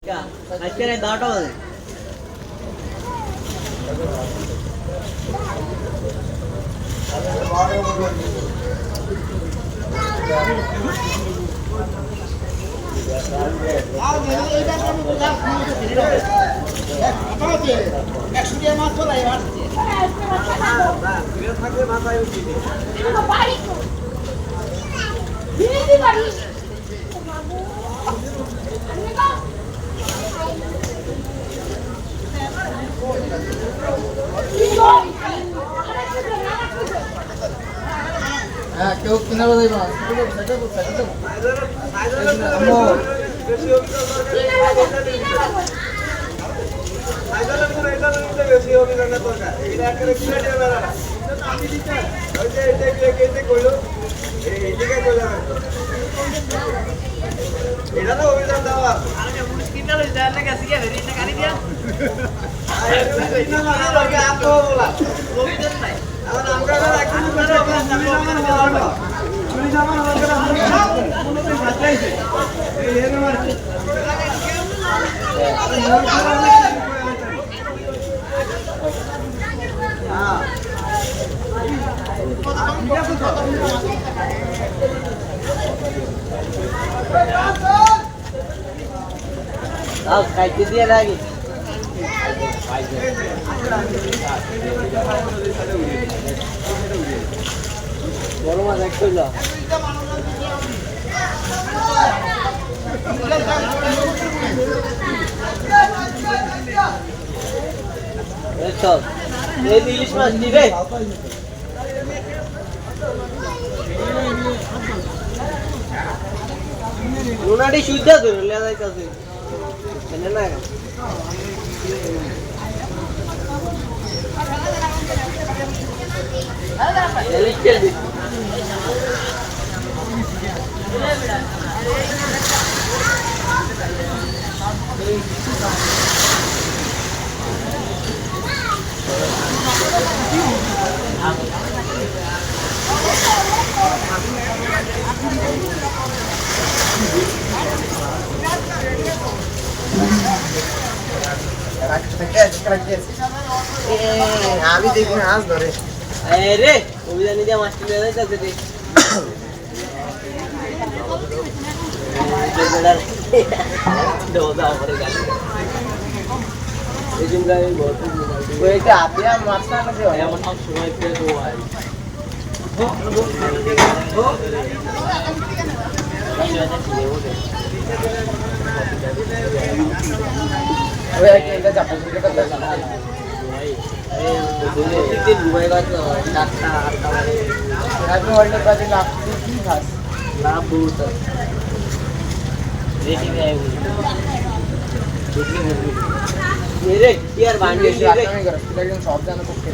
क्या अच्छे नहीं दांतो है কেউ কিনা বাজাই মাছ এটা তো অভিযান দেওয়া खाइते दिया लगी বড় মাছ এক কইলা এতো এই ইলিশ মাছ দিবে লুনাটি সুইদা ধরে লে যাইতাছে এনে না এলিশ তেল দি আমি দেখি মাছ ধরে রে অভিযানে দিয়ে মাছটি নিয়ে যাইতেছে রে মাছটা এমন সব সময় পেয়ে দেবো ঘুমাই গেছে 4টা 8টা হ্যাপি ওয়ার্ল্ডের কাছে লাভ কি খাস লাভ বহুত রেটিং है मेरे यार बांध के একদম সব জানা পক্ষে